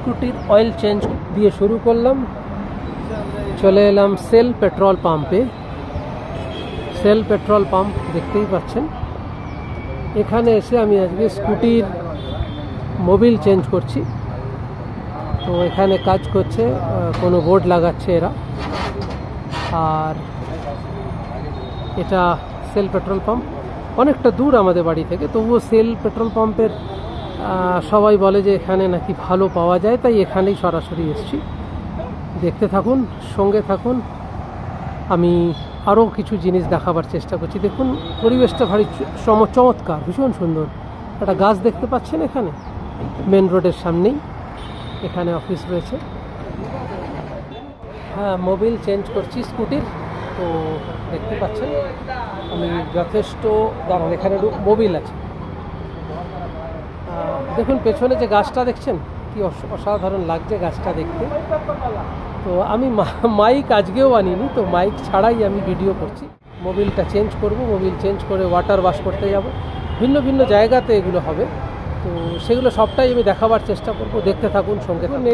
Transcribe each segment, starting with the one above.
স্কুটির oil change দিয়ে শুরু করলাম, চলে এলাম সেল পেট্রোল পাম্পে। সেল পেট্রোল পাম্প দেখতেই পাচ্ছেন। এখানে এসে আমি আজকে স্কুটির মোবিল চেঞ্জ করছি। তো এখানে কাজ করছে, কোনো বোর্ড লাগাচ্ছে এরা। আর এটা সেল পেট্রোল পাম্প, অনেকটা দূর আমাদের বাড়ি থেকে, তবুও সেল পেট্রোল পাম্পের সবাই বলে যে এখানে নাকি ভালো পাওয়া যায়, তাই এখানেই সরাসরি এসছি। দেখতে থাকুন, সঙ্গে থাকুন, আমি আরও কিছু জিনিস দেখাবার চেষ্টা করছি। দেখুন পরিবেশটা ভারী চমৎকার, ভীষণ সুন্দর। একটা গাছ দেখতে পাচ্ছেন এখানে, মেন রোডের সামনেই এখানে অফিস রয়েছে। হ্যাঁ, মোবিল চেঞ্জ করছি স্কুটির। তো দেখতে পাচ্ছেন আমি যথেষ্ট দাঁড়ান, এখানে মোবিল আছে। দেখুন পেছনে যে গাছটা দেখছেন, কি অসাধারণ লাগছে গাছটা দেখতে। তো আমি মাইক আজকেও আনিনি, তো মাইক ছাড়াই আমি ভিডিও করছি। মোবিলটা চেঞ্জ করব, মোবিল চেঞ্জ করে ওয়াটার ওয়াশ করতে যাব। ভিন্ন ভিন্ন জায়গাতে এগুলো হবে, তো সেগুলো সবটাই আমি দেখাবার চেষ্টা করব। দেখতে থাকুন, সঙ্গে থাকুন।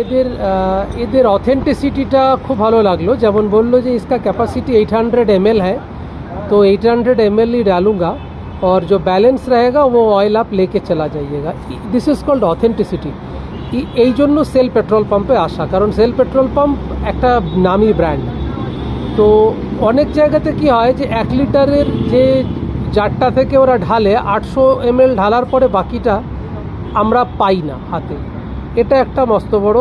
এদের অথেন্টিসিটিটা খুব ভালো লাগলো। যেমন বললো যে इसका कैपेसिटी 800 ml है, तो 800 ml ही डालूंगा और जो बैलेंस रहेगा वो ऑयल आप लेके चला जाइएगा। This is called authenticity. এই জন্য সেল পেট্রোল পাম্পে আসা, কারণ সেল পেট্রোল পাম্প একটা নামি ব্র্যান্ড। তো অনেক জায়গাতে কি হয় যে 1 লিটারের যে জারটা থেকে ওরা ঢালে 800 ml ঢালার পরে বাকিটা আমরা পাই না হাতে। এটা একটা মস্ত বড়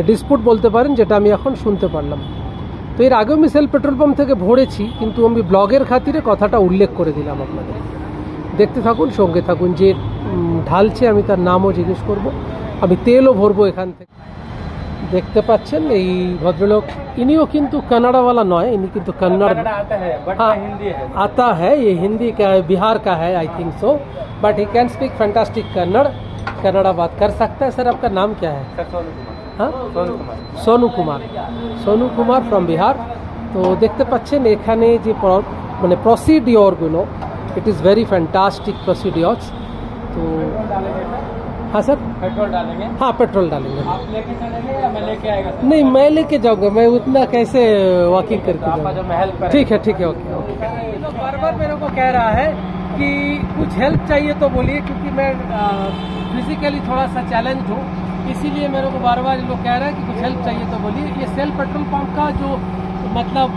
ডিসপুট বলতে পারেন, যেটা আমি এখন শুনতে পারলাম। তো এর আগেও আমি সেল পেট্রোল পাম্প থেকে ভরেছি, কিন্তু আমি ব্লগের খাতিরে কথাটা উল্লেখ করে দিলাম আপনাদের। দেখতে থাকুন, সঙ্গে থাকুন। যে ঢালছে আমি তার নামও জিজ্ঞেস করব, আমি তেলও ভরবো এখান থেকে। দেখতে পাচ্ছেন এই ভদ্রলোক, ইনিও কিন্তু কানাডাওয়ালা নয়, ইনি কিন্তু কন্নড় आता है। ये हिंदी का है, बिहार का है I think so, but he can speak fantastic Kannada बात कर सकता है। सर आपका नाम क्या है? हाँ, सोनू कुमार। सोनू कुमार फ्रॉम बिहार। तो देखते पाচ্ছেন এখানে যে মানে প্রসিডিওরগুলো, it is very fantastic procedures. तो हाँ सर, पेट्रोल डालेंगे? हाँ पेट्रोल डालेंगे। आप लेके चलेंगे या मैं लेके आएगा? नहीं, मैं लेके जाऊंगा, मैं उतना कैसे वॉकिंग करके जाऊंगा? जो महल पर ठीक है, ठीक है, ओके ओके। तो बार बार मेरे को कह रहा है कि कुछ हेल्प चाहिए तो बोलिए, क्योंकि मैं फिजिकली थोड़ा सा चैलेंज हूँ, इसीलिए मेरे को बार बार ये लोग कह रहे हैं कि कुछ हेल्प चाहिए तो बोलिए। ये सेल पेट्रोल पंप का जो मतलब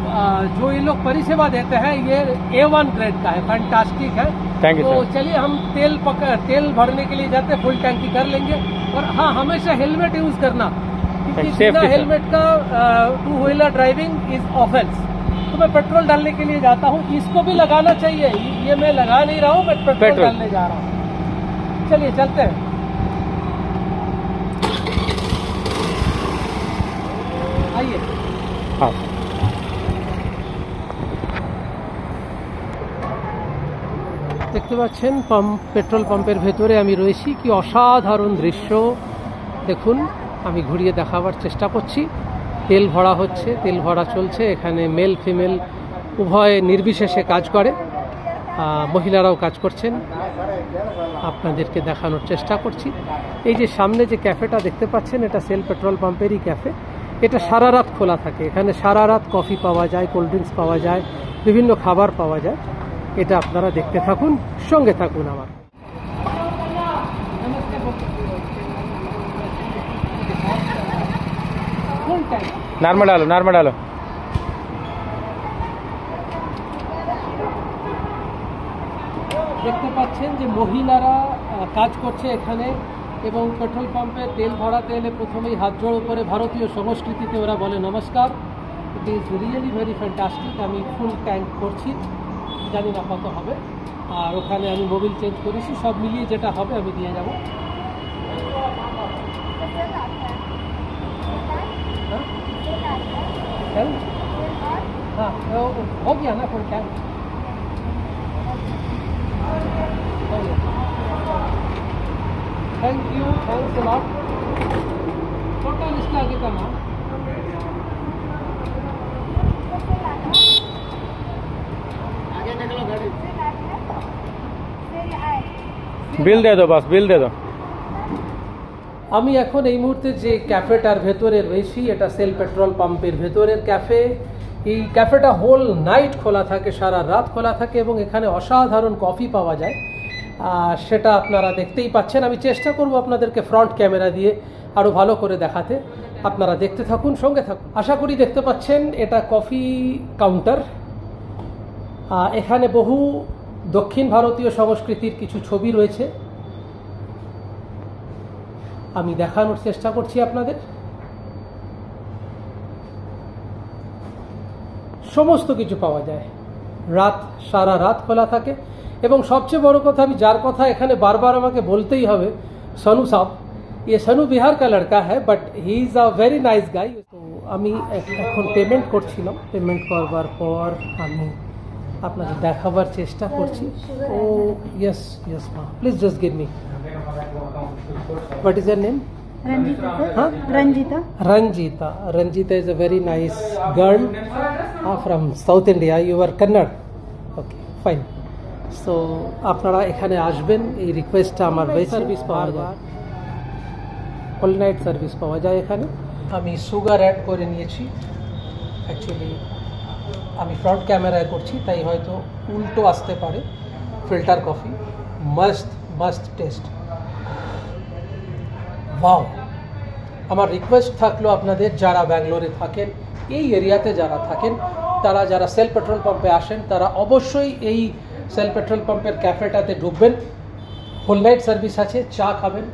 जो ये लोग परिसेवा देते हैं, ये A1 ग्रेड का है, फैंटास्टिक है। तो चलिए हम तेल भरने के लिए जाते हैं, फुल टैंकी कर लेंगे। और हाँ, हमेशा हेलमेट यूज करना, क्योंकि बिना हेलमेट का 2 व्हीलर ड्राइविंग इज ऑफेंस। तो मैं पेट्रोल डालने के लिए जाता हूँ, इसको भी लगाना चाहिए। ये मैं लगा नहीं रहा हूँ, मैं पेट्रोल डालने जा रहा हूँ। चलिए चलते हैं। आइए। हाँ, দেখতে পাচ্ছেন পেট্রোল পাম্পের ভেতরে আমি রয়েছি। কি অসাধারণ দৃশ্য দেখুন, আমি ঘুরিয়ে দেখাবার চেষ্টা করছি। তেল ভরা হচ্ছে, তেল ভরা চলছে। এখানে মেল ফিমেল উভয় নির্বিশেষে কাজ করে, মহিলারাও কাজ করছেন, আপনাদেরকে দেখানোর চেষ্টা করছি। এই যে সামনে যে ক্যাফেটা দেখতে পাচ্ছেন, এটা সেল পেট্রোল পাম্পেরই ক্যাফে। এটা সারা রাত খোলা থাকে। এখানে সারা রাত কফি পাওয়া যায়, কোল্ড ড্রিঙ্কস পাওয়া যায়, বিভিন্ন খাবার পাওয়া যায়। এটা আপনারা দেখতে থাকুন, সঙ্গে থাকুন আমার। नॉर्मल डालो, नॉर्मल डालो। দেখতে পাচ্ছেন যে মহিলারা কাজ করছে এখানে, এবং পেট্রোল পাম্পে তেল ভরাতে এলে প্রথমেই হাত জোড় করে ভারতীয় সংস্কৃতিতে ওরা বলে নমস্কার। It is really very fantastic. আমি ফুল ট্যাঙ্ক করছি, জানি না কত হবে। আর ওখানে আমি মোবিল চেঞ্জ করেছি, সব মিলিয়ে যেটা হবে আমি দিয়ে যাব। हाँ, हो गया ना full tank. Thank you, thanks a lot. Total इसका आगे का नाम आगे निकलो गाड़ी। बिल दे दो, बस बिल दे दो। আমি এখন এই মুহূর্তে যে ক্যাফেটার ভেতরে রয়েছি এটা সেল পেট্রোল পাম্পের ভেতরের ক্যাফে। এই ক্যাফেটা হোল নাইট খোলা থাকে, সারা রাত খোলা থাকে এবং এখানে অসাধারণ কফি পাওয়া যায়, সেটা আপনারা দেখতেই পাচ্ছেন। আমি চেষ্টা করব আপনাদেরকে ফ্রন্ট ক্যামেরা দিয়ে আরও ভালো করে দেখাতে। আপনারা দেখতে থাকুন, সঙ্গে থাকুন। আশা করি দেখতে পাচ্ছেন এটা কফি কাউন্টার। এখানে বহু দক্ষিণ ভারতীয় সংস্কৃতির কিছু ছবি রয়েছে, আমি দেখানোর চেষ্টা করছি আপনাদের। সমস্ত কিছু পাওয়া যায়, সারা রাত খোলা থাকে। এবং সবচেয়ে বড় কথা, আমি যার কথা এখানে বারবার আমাকে বলতেই হবে, সনু সাহ, ये सनू बिहार का लड़का है but he is a very nice गाई। তো আমি এখন পেমেন্ট করছিলাম, পেমেন্ট করবার পর আমি আপনাদের দেখাবার চেষ্টা করছি। ও ইয়েস ইয়েস মা, please just give me, what is your name? Ranjita. Huh? Ranjita. Ranjita. Ranjita is a very nice girl from South India. You are Kannada. Okay, fine. So আপনারা এখানে আসবেন, এই রিকোয়েস্টটা আমার সার্ভিস পাওয়া যায়, হোল নাইট সার্ভিস পাওয়া যায় এখানে। আমি সুগার অ্যাড করে নিয়েছি, অ্যাকচুয়ালি আমি ফ্রন্ট ক্যামেরায় করছি তাই হয়তো উল্টো আসতে পারে। Filter coffee, must test. Wow! আমার রিকোয়েস্ট থাকলো আপনাদের যারা ব্যাঙ্গালোরে থাকেন, এই এরিয়াতে যারা থাকেন, তারা যারা সেল পেট্রোল পাম্পে আসেন, তারা অবশ্যই এই সেল পেট্রোল পাম্পের ক্যাফেটাতে ঢুকবেন। হোল নাইট সার্ভিস আছে, চা খাবেন,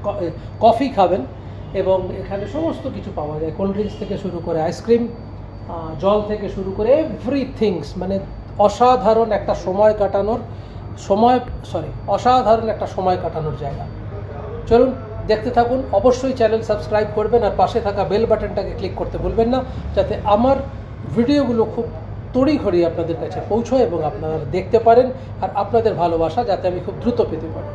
কফি খাবেন এবং এখানে সমস্ত কিছু পাওয়া যায়, কোল্ড ড্রিঙ্কস থেকে শুরু করে আইসক্রিম, জল থেকে শুরু করে এভরিথিংস। মানে অসাধারণ একটা সময় কাটানোর জায়গা। চলুন দেখতে থাকুন, অবশ্যই চ্যানেল সাবস্ক্রাইব করবেন আর পাশে থাকা বেল বাটনটাকে ক্লিক করতে ভুলবেন না, যাতে আমার ভিডিওগুলো খুব তড়িঘড়ি আপনাদের কাছে পৌঁছয় এবং আপনারা দেখতে পারেন আর আপনাদের ভালোবাসা যাতে আমি খুব দ্রুত পেতে পারি।